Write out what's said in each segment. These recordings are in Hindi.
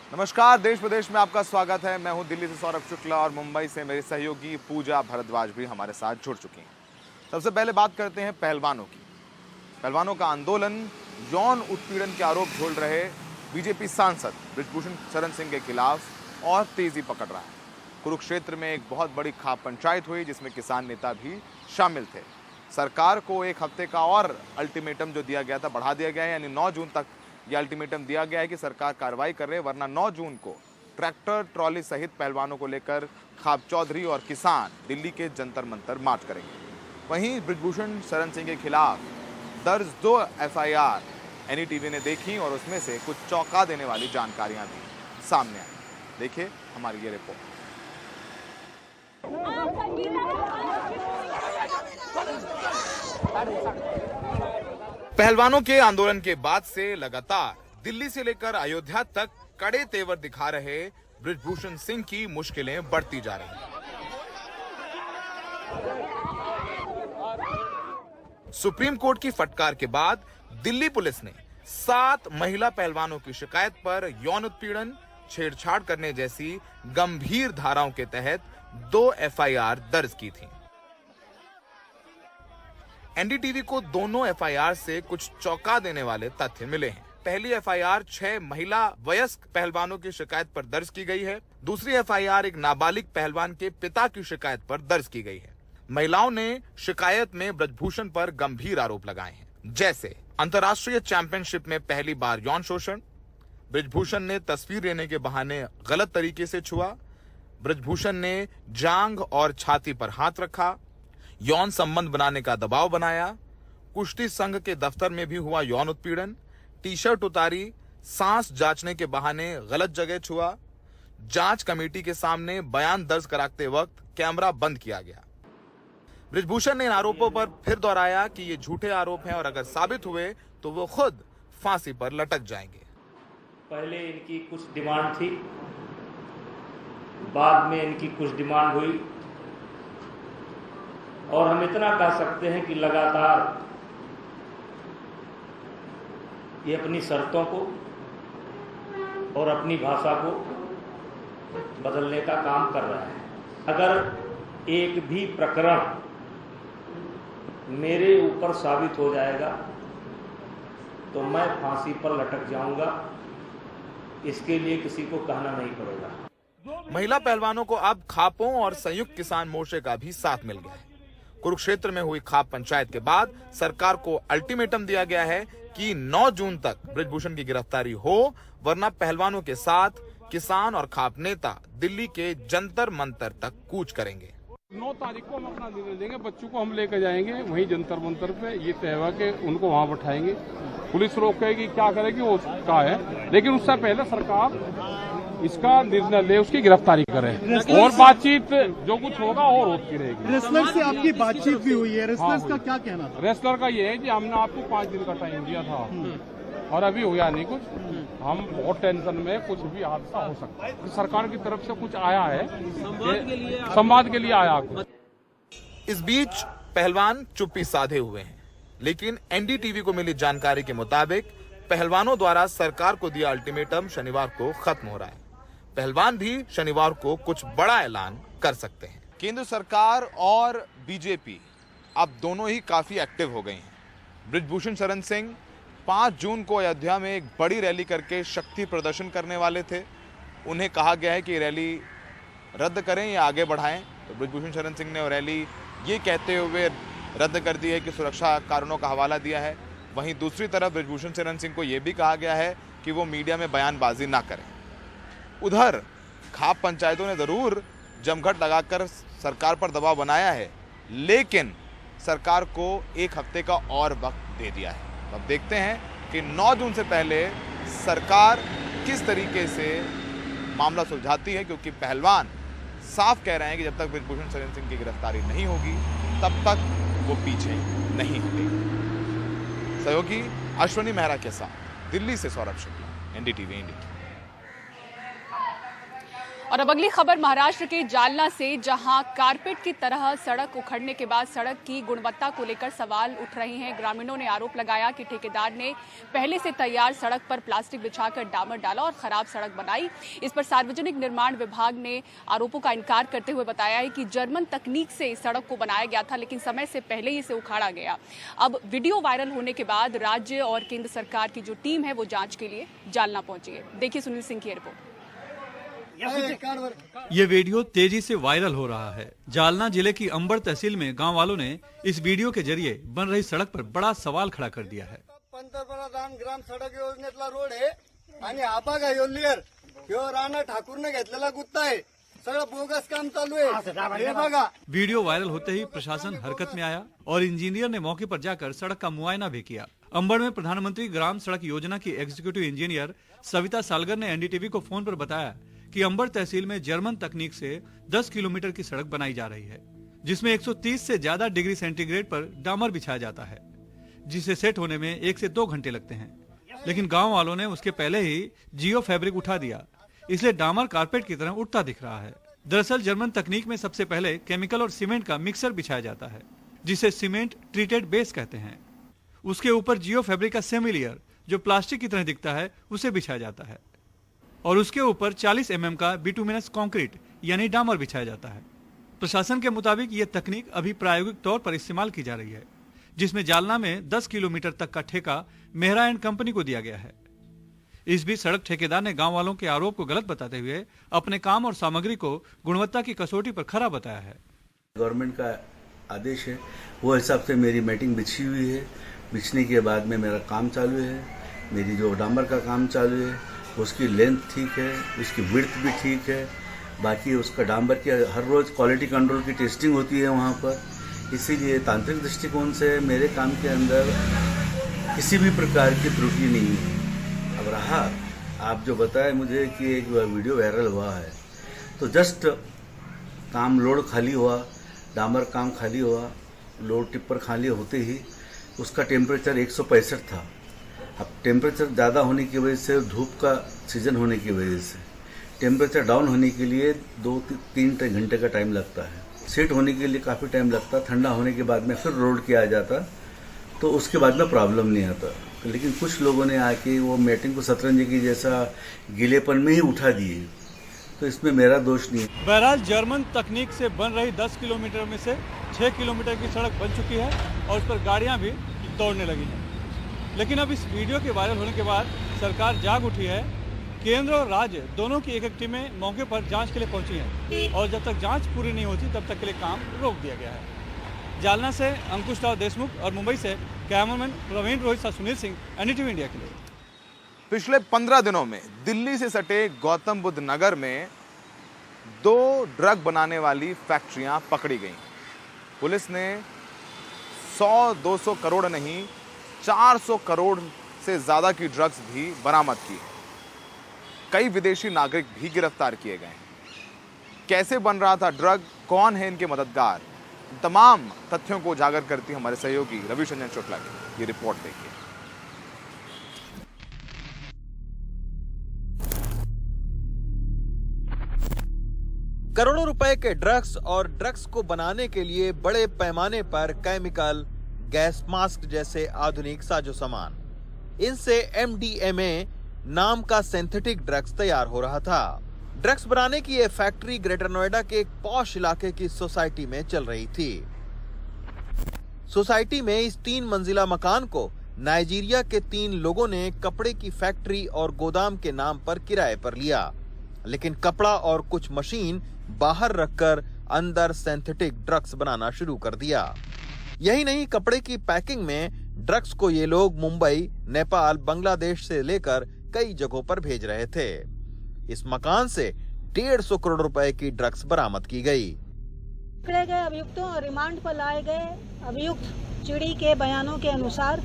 नमस्कार, देश प्रदेश में आपका स्वागत है। मैं हूं दिल्ली से सौरभ शुक्ला और मुंबई से मेरी सहयोगी पूजा भारद्वाज भी हमारे साथ जुड़ चुकी हैं। सबसे पहले बात करते हैं पहलवानों की। पहलवानों का आंदोलन यौन उत्पीड़न के आरोप झेल रहे बीजेपी सांसद बृजभूषण शरण सिंह के खिलाफ और तेजी पकड़ रहा है। कुरुक्षेत्र में एक बहुत बड़ी खाप पंचायत हुई जिसमें किसान नेता भी शामिल थे। सरकार को एक हफ्ते का और अल्टीमेटम जो दिया गया था बढ़ा दिया गया है, यानी 9 जून तक यह अल्टीमेटम दिया गया है कि सरकार कार्रवाई कर रहे, वरना 9 जून को ट्रैक्टर ट्रॉली सहित पहलवानों को लेकर खाप चौधरी और किसान दिल्ली के जंतर मंतर मार्च करेंगे। वहीं बृजभूषण शरण सिंह के खिलाफ दर्ज 2 एफआईआर एनडीटीवी ने देखी और उसमें से कुछ चौंका देने वाली जानकारियां भी सामने आई। देखिए हमारी ये रिपोर्ट। पहलवानों के आंदोलन के बाद से लगातार दिल्ली से लेकर अयोध्या तक कड़े तेवर दिखा रहे बृजभूषण सिंह की मुश्किलें बढ़ती जा रही हैं। सुप्रीम कोर्ट की फटकार के बाद दिल्ली पुलिस ने 7 महिला पहलवानों की शिकायत पर यौन उत्पीड़न, छेड़छाड़ करने जैसी गंभीर धाराओं के तहत 2 एफआईआर दर्ज की थी। एनडीटीवी को दोनों एफआईआर से कुछ चौंका देने वाले तथ्य मिले हैं। पहली एफआईआर 6 महिला वयस्क पहलवानों की शिकायत पर दर्ज की गई है। दूसरी एफआईआर एक नाबालिग पहलवान के पिता की शिकायत पर दर्ज की गई है। महिलाओं ने शिकायत में बृजभूषण पर गंभीर आरोप लगाए हैं, जैसे अंतर्राष्ट्रीय चैंपियनशिप में पहली बार यौन शोषण, बृजभूषण ने तस्वीर लेने के बहाने गलत तरीके से छुआ, बृजभूषण ने जांघ और छाती पर हाथ रखा, यौन संबंध बनाने का दबाव बनाया, कुश्ती संघ के दफ्तर में भी हुआ यौन उत्पीड़न, टी-शर्ट उतारी, सांस जांचने के बहाने गलत जगह छुआ, जांच कमेटी के सामने बयान दर्ज कराते वक्त कैमरा बंद किया गया। बृजभूषण ने इन आरोपों पर फिर दोहराया कि ये झूठे आरोप हैं और अगर साबित हुए तो वो खुद फांसी पर लटक जाएंगे। पहले इनकी कुछ डिमांड थी, बाद में इनकी कुछ डिमांड हुई और हम इतना कह सकते हैं कि लगातार ये अपनी शर्तों को और अपनी भाषा को बदलने का काम कर रहा है। अगर एक भी प्रकरण मेरे ऊपर साबित हो जाएगा तो मैं फांसी पर लटक जाऊंगा, इसके लिए किसी को कहना नहीं पड़ेगा। महिला पहलवानों को अब खापों और संयुक्त किसान मोर्चे का भी साथ मिल गया है। कुरुक्षेत्र में हुई खाप पंचायत के बाद सरकार को अल्टीमेटम दिया गया है कि 9 जून तक बृजभूषण की गिरफ्तारी हो, वरना पहलवानों के साथ किसान और खाप नेता दिल्ली के जंतर मंतर तक कूच करेंगे। 9 तारीख को हम अपना निर्णय देंगे। बच्चों को हम लेकर जाएंगे वहीं जंतर मंतर पे, ये तय हुआ कि उनको वहां बैठाएंगे। पुलिस रोकेगी, क्या करेगी वो उसका है, लेकिन उससे पहले सरकार इसका निर्णय ले, उसकी गिरफ्तारी करे और बातचीत जो कुछ होगा और होती रहेगी। रेसलर से आपकी बातचीत भी हुई है, रेसलर्स का क्या कहना था? रेसलर का ये है कि हमने आपको 5 दिन का टाइम दिया था और अभी हुआ नहीं कुछ। हम बहुत टेंशन में, कुछ भी हादसा हो सकता है। सरकार की तरफ से कुछ आया है, संवाद के लिए आया कुछ। इस बीच पहलवान चुप्पी साधे हुए हैं, लेकिन एनडीटीवी को मिली जानकारी के मुताबिक पहलवानों द्वारा सरकार को दिया अल्टीमेटम शनिवार को खत्म हो रहा है। पहलवान भी शनिवार को कुछ बड़ा ऐलान कर सकते हैं। केंद्र सरकार और बीजेपी अब दोनों ही काफी एक्टिव हो गई हैं। बृजभूषण शरण सिंह 5 जून को अयोध्या में एक बड़ी रैली करके शक्ति प्रदर्शन करने वाले थे। उन्हें कहा गया है कि रैली रद्द करें या आगे बढ़ाएं, तो बृजभूषण शरण सिंह ने रैली ये कहते हुए रद्द कर दी है कि सुरक्षा कारणों का हवाला दिया है। वहीं दूसरी तरफ बृजभूषण शरण सिंह को यह भी कहा गया है कि वो मीडिया में बयानबाजी ना करें। उधर खाप पंचायतों ने जरूर जमघट लगाकर सरकार पर दबाव बनाया है, लेकिन सरकार को एक हफ्ते का और वक्त दे दिया है। अब देखते हैं कि 9 जून से पहले सरकार किस तरीके से मामला सुलझाती है, क्योंकि पहलवान साफ कह रहे हैं कि जब तक बृजभूषण शरण सिंह की गिरफ्तारी नहीं होगी तब तक वो पीछे नहीं हटेंगे। सहयोगी अश्वनी मेहरा के साथ दिल्ली से सौरभ शुक्ला, एनडीटीवी इंडिया। और अब अगली खबर महाराष्ट्र के जालना से, जहां कारपेट की तरह सड़क उखड़ने के बाद सड़क की गुणवत्ता को लेकर सवाल उठ रहे हैं। ग्रामीणों ने आरोप लगाया कि ठेकेदार ने पहले से तैयार सड़क पर प्लास्टिक बिछाकर डामर डाला और खराब सड़क बनाई। इस पर सार्वजनिक निर्माण विभाग ने आरोपों का इनकार करते हुए बताया है कि जर्मन तकनीक से इस सड़क को बनाया गया था, लेकिन समय से पहले ही इसे उखाड़ा गया। अब वीडियो वायरल होने के बाद राज्य और केंद्र सरकार की जो टीम है वो जांच के लिए जालना पहुंची है। देखिए सुनील सिंह की रिपोर्ट। ये वीडियो तेजी से वायरल हो रहा है। जालना जिले की अंबड़ तहसील में गांव वालों ने इस वीडियो के जरिए बन रही सड़क पर बड़ा सवाल खड़ा कर दिया है। पंतप्रधान ग्राम सडक योजनेतला रोड आहे आणि हा बघा ह्यो लेअर ह्यो राणा ठाकूरने घेतलेला गुत्ता आहे, सगळं बोगस काम चालू आहे हे बघा। वीडियो वायरल होते ही प्रशासन हरकत में आया और इंजीनियर ने मौके पर जाकर सड़क का मुआयना भी किया। अंबड़ में प्रधानमंत्री ग्राम सड़क योजना की एग्जीक्यूटिव इंजीनियर सविता सालगर ने एनडीटीवी को फोन पर बताया कि अंबड़ तहसील में जर्मन तकनीक से 10 किलोमीटर की सड़क बनाई जा रही है, जिसमें 130 से ज्यादा डिग्री सेंटीग्रेड पर डामर बिछाया जाता है, जिसे सेट होने में 1 से 2 घंटे लगते हैं। लेकिन गांव वालों ने उसके पहले ही जियो फैब्रिक उठा दिया, इसलिए डामर कारपेट की तरह उठता दिख रहा है। दरअसल जर्मन तकनीक में सबसे पहले केमिकल और सीमेंट का मिक्सर बिछाया जाता है, जिसे सीमेंट ट्रीटेड बेस कहते हैं। उसके ऊपर जियो फैब्रिक का सेमी लेयर, जो प्लास्टिक की तरह दिखता है, उसे बिछाया जाता है और उसके ऊपर 40 mm का बिटुमिनस कंक्रीट यानी डामर बिछाया जाता है। प्रशासन के मुताबिक ये तकनीक अभी प्रायोगिक तौर पर इस्तेमाल की जा रही है, जिसमें जालना में 10 किलोमीटर तक का ठेका मेहरा एंड कंपनी को दिया गया है। इस बीच सड़क ठेकेदार ने गांव वालों के आरोप को गलत बताते हुए अपने काम और सामग्री को गुणवत्ता की कसौटी पर खरा बताया है। गवर्नमेंट का आदेश है, वो हिसाब से मेरी मैटिंग बिछी हुई है। बिछने के बाद में मेरा काम चालू है, मेरी जो डामर का काम चालू है, उसकी लेंथ ठीक है, उसकी विड्थ भी ठीक है। बाकी उसका डामर की हर रोज़ क्वालिटी कंट्रोल की टेस्टिंग होती है वहाँ पर। इसीलिए तांत्रिक दृष्टिकोण से मेरे काम के अंदर किसी भी प्रकार की त्रुटि नहीं है। अब रहा आप जो बताए मुझे कि एक वीडियो वायरल हुआ है, तो जस्ट काम लोड खाली हुआ, डामर काम खाली हुआ, लोड टिप्पर खाली होते ही उसका टेम्परेचर 165 था। अब टेम्परेचर ज़्यादा होने की वजह से, धूप का सीजन होने की वजह से टेम्परेचर डाउन होने के लिए 2-3 घंटे का टाइम लगता है। सेट होने के लिए काफ़ी टाइम लगता, ठंडा होने के बाद में फिर रोड किया जाता, तो उसके बाद में प्रॉब्लम नहीं आता। लेकिन कुछ लोगों ने आके वो मैटिंग को शतरंज की जैसा गीलेपन में ही उठा दिए, तो इसमें मेरा दोष नहीं है। बहरहाल जर्मन तकनीक से बन रही 10 किलोमीटर में से 6 किलोमीटर की सड़क बन चुकी है और उस पर गाड़ियाँ भी दौड़ने लगी हैं। लेकिन अब इस वीडियो के वायरल होने के बाद सरकार जाग उठी है। केंद्र और राज्य दोनों की एक टीमें मौके पर जांच के लिए पहुंची हैं और जब तक जांच पूरी नहीं होती तब तक के लिए काम रोक दिया गया है। जालना से अंकुश राव देशमुख और मुंबई से कैमरामैन प्रवीण रोहित साथ सुनील सिंह, एनडीटीवी इंडिया के लिए। पिछले 15 दिनों में दिल्ली से सटे गौतम बुद्ध नगर में 2 ड्रग बनाने वाली फैक्ट्रियां पकड़ी गईं। पुलिस ने 100-200 करोड़ नहीं 400 करोड़ से ज्यादा की ड्रग्स भी बरामद की। कई विदेशी नागरिक भी गिरफ्तार किए गए। कैसे बन रहा था ड्रग, कौन है इनके मददगार, तमाम तथ्यों को उजागर करती हमारे सहयोगी रविशंजन शुक्ला की ये रिपोर्ट देखिए। करोड़ों रुपए के ड्रग्स और ड्रग्स को बनाने के लिए बड़े पैमाने पर केमिकल, गैस मास्क जैसे आधुनिक साजो सामान, इनसे MDMA नाम का सिंथेटिक ड्रग्स तैयार हो रहा था। ड्रग्स बनाने की यह फैक्ट्री ग्रेटर नोएडा के एक पॉश इलाके की सोसाइटी में चल रही थी। सोसाइटी में इस 3 मंजिला मकान को नाइजीरिया के 3 लोगों ने कपड़े की फैक्ट्री और गोदाम के नाम पर किराए पर लिया, लेकिन कपड़ा और कुछ मशीन बाहर रखकर अंदर सिंथेटिक ड्रग्स बनाना शुरू कर दिया। यही नहीं, कपड़े की पैकिंग में ड्रग्स को ये लोग मुंबई, नेपाल, बांग्लादेश से लेकर कई जगहों पर भेज रहे थे। इस मकान से 150 करोड़ रुपए की ड्रग्स बरामद की गई। पकड़े गए अभियुक्तों और रिमांड पर लाए गए अभियुक्त चिड़ी के बयानों के अनुसार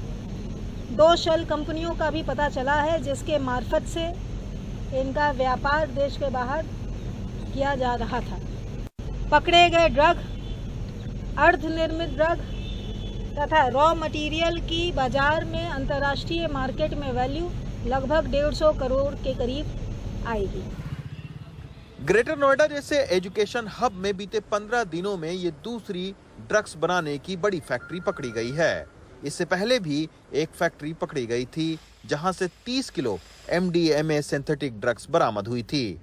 2 शेल कंपनियों का भी पता चला है, जिसके मार्फत से इनका व्यापार देश के बाहर किया जा रहा था। पकड़े गए ड्रग, अर्धनिर्मित ड्रग तथा रॉ मटेरियल की बाजार में अंतर्राष्ट्रीय मार्केट में वैल्यू लगभग 150 करोड़ के करीब आएगी। ग्रेटर नोएडा जैसे एजुकेशन हब में बीते 15 दिनों में ये दूसरी ड्रग्स बनाने की बड़ी फैक्ट्री पकड़ी गई है। इससे पहले भी एक फैक्ट्री पकड़ी गई थी जहां से 30 किलो MDMA सिंथेटिक ड्रग्स बरामद हुई थी,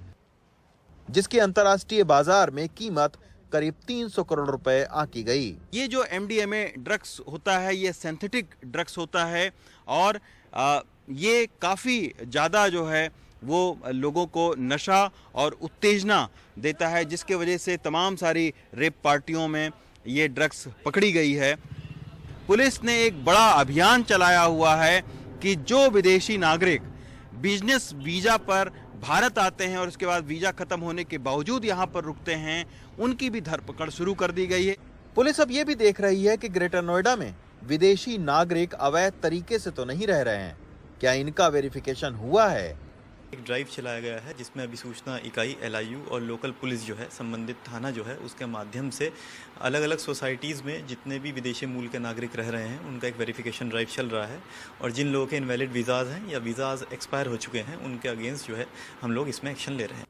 जिसकी अंतर्राष्ट्रीय बाजार में कीमत करीब 300 करोड़ रुपए आंकी गई। ये जो MDMA ड्रग्स होता है ये सिंथेटिक ड्रग्स होता है और ये काफ़ी ज़्यादा जो है वो लोगों को नशा और उत्तेजना देता है, जिसके वजह से तमाम सारी रेप पार्टियों में ये ड्रग्स पकड़ी गई है। पुलिस ने एक बड़ा अभियान चलाया हुआ है कि जो विदेशी नागरिक बिजनेस वीज़ा पर भारत आते हैं और उसके बाद वीज़ा खत्म होने के बावजूद यहाँ पर रुकते हैं, उनकी भी धरपकड़ शुरू कर दी गई है। पुलिस अब ये भी देख रही है कि ग्रेटर नोएडा में विदेशी नागरिक अवैध तरीके से तो नहीं रह रहे हैं, क्या इनका वेरिफिकेशन हुआ है। एक ड्राइव चलाया गया है जिसमें अभी सूचना इकाई LIU और लोकल पुलिस जो है संबंधित थाना जो है उसके माध्यम से अलग अलग सोसाइटीज़ में जितने भी विदेशी मूल के नागरिक रह रहे हैं उनका एक वेरिफिकेशन ड्राइव चल रहा है और जिन लोगों के इनवैलिड वीज़ाज हैं या वीज़ाज एक्सपायर हो चुके हैं उनके अगेंस्ट जो है हम लोग इसमें एक्शन ले रहे हैं।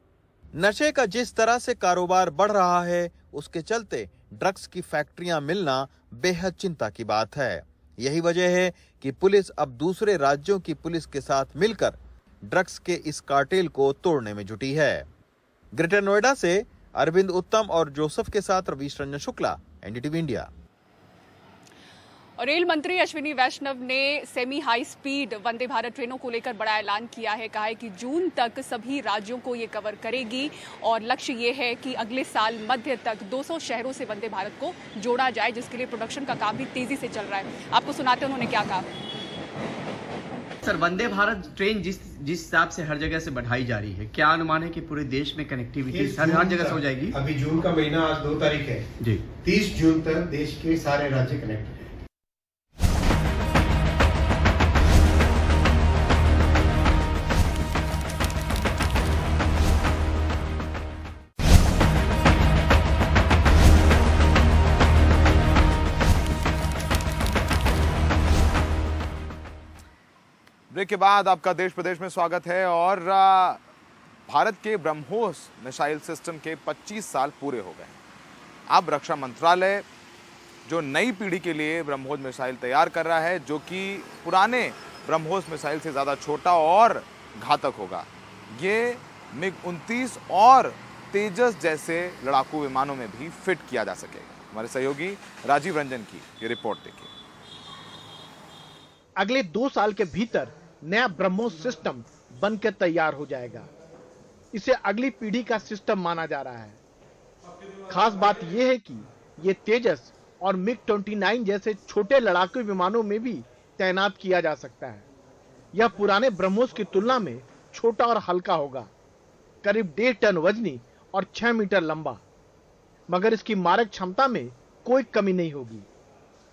नशे का जिस तरह से कारोबार बढ़ रहा है उसके चलते ड्रग्स की फैक्ट्रियां मिलना बेहद चिंता की बात है। यही वजह है कि पुलिस अब दूसरे राज्यों की पुलिस के साथ मिलकर ड्रग्स के इस कार्टेल को तोड़ने में जुटी है। ग्रेटर नोएडा से अरविंद उत्तम और जोसेफ के साथ रवीश रंजन शुक्ला, NDTV इंडिया। और रेल मंत्री अश्विनी वैष्णव ने semi high speed Vande Bharat ट्रेनों को लेकर बड़ा ऐलान किया है। कहा है कि जून तक सभी राज्यों को ये कवर करेगी और लक्ष्य ये है कि अगले साल मध्य तक 200 शहरों से वंदे भारत को जोड़ा जाए, जिसके लिए प्रोडक्शन का काम भी तेजी से चल रहा है। आपको सुनाते हैं उन्होंने क्या कहा। सर, वंदे भारत ट्रेन जिस हिसाब से हर जगह से बढ़ाई जा रही है, क्या अनुमान है कि पूरे देश में कनेक्टिविटी हर जगह से हो जाएगी? अभी जून का महीना आज 2 तारीख है जी, 30 जून तक देश के सारे राज्य कनेक्ट हैं। ब्रेक के बाद आपका देश प्रदेश में स्वागत है। और भारत के ब्रह्मोस मिसाइल सिस्टम के 25 साल पूरे हो गए। अब रक्षा मंत्रालय जो नई पीढ़ी के लिए ब्रह्मोस मिसाइल तैयार कर रहा है, जो कि पुराने ब्रह्मोस मिसाइल से ज़्यादा छोटा और घातक होगा। ये MiG-29 और तेजस जैसे लड़ाकू विमानों में भी फिट किया जा सकेगा। हमारे सहयोगी राजीव रंजन की ये रिपोर्ट देखिए। अगले 2 साल के भीतर नया ब्रह्मोस सिस्टम बनकर तैयार हो जाएगा। इसे अगली पीढ़ी का सिस्टम माना जा रहा है। खास बात यह है कि ये तेजस और MiG-29 जैसे छोटे लड़ाकू विमानों में भी तैनात किया जा सकता है। यह पुराने ब्रह्मोस की तुलना में छोटा और हल्का होगा, करीब 1.5 टन वजनी और 6 मीटर लंबा, मगर इसकी मारक क्षमता में कोई कमी नहीं होगी।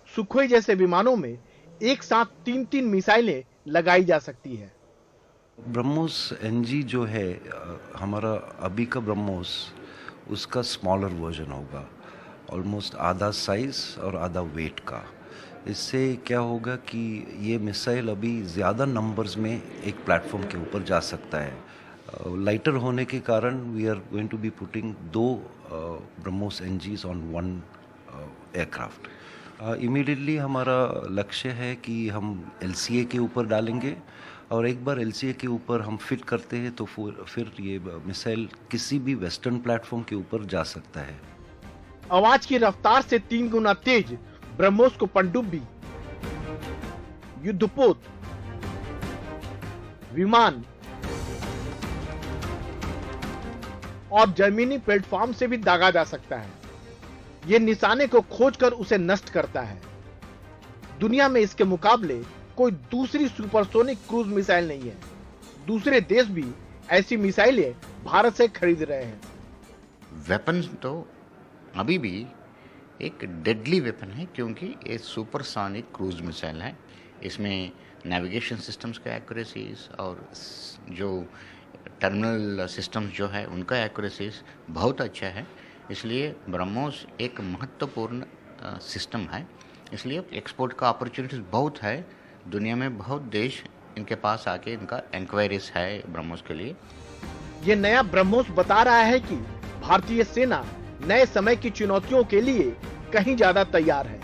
सुखोई जैसे विमानों में एक साथ 3-3 मिसाइलें लगाई जा सकती है। ब्रह्मोस NG जो है हमारा अभी का ब्रह्मोस, उसका स्मॉलर वर्जन होगा, ऑलमोस्ट आधा साइज और आधा वेट का। इससे क्या होगा कि ये मिसाइल अभी ज़्यादा नंबर्स में एक प्लेटफॉर्म के ऊपर जा सकता है। लाइटर होने के कारण we are going to be putting 2 BrahMos NGs on 1 aircraft. Immediately हमारा लक्ष्य है कि हम LCA के ऊपर डालेंगे और एक बार LCA के ऊपर हम फिट करते हैं तो फिर ये मिसाइल किसी भी वेस्टर्न प्लेटफॉर्म के ऊपर जा सकता है। आवाज की रफ्तार से 3 गुना तेज ब्रह्मोस को पनडुब्बी, युद्धपोत, विमान और जमीनी प्लेटफॉर्म से भी दागा जा सकता है। ये निशाने को खोजकर उसे नष्ट करता है। दुनिया में इसके मुकाबले कोई दूसरी सुपरसोनिक क्रूज मिसाइल नहीं है। दूसरे देश भी ऐसी मिसाइलें भारत से खरीद रहे हैं। वेपन तो अभी भी एक डेडली वेपन है, क्योंकि ये सुपरसोनिक क्रूज मिसाइल है। इसमें नेविगेशन सिस्टम्स का एक्यूरेसीज और जो टर्मिनल सिस्टम्स जो है उनका एक्यूरेसीज बहुत अच्छा है। इसलिए ब्रह्मोस एक महत्वपूर्ण सिस्टम है। इसलिए एक्सपोर्ट का अपॉर्चुनिटीज बहुत है। दुनिया में बहुत देश इनके पास आके इनका इंक्वायरीज है ब्रह्मोस के लिए। ये नया ब्रह्मोस बता रहा है कि भारतीय सेना नए समय की चुनौतियों के लिए कहीं ज्यादा तैयार है।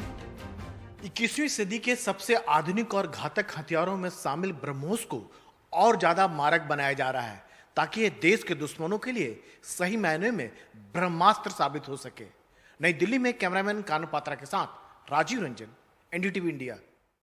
21वीं सदी के सबसे आधुनिक और घातक हथियारों में शामिल ब्रह्मोस को और ज्यादा मारक बनाया जा रहा है ताकि ये देश के दुश्मनों के लिए सही मायने में ब्रह्मास्त्र साबित हो सके। नई दिल्ली में कैमरामैन कानू पात्रा के साथ राजीव रंजन, एनडीटीवी इंडिया।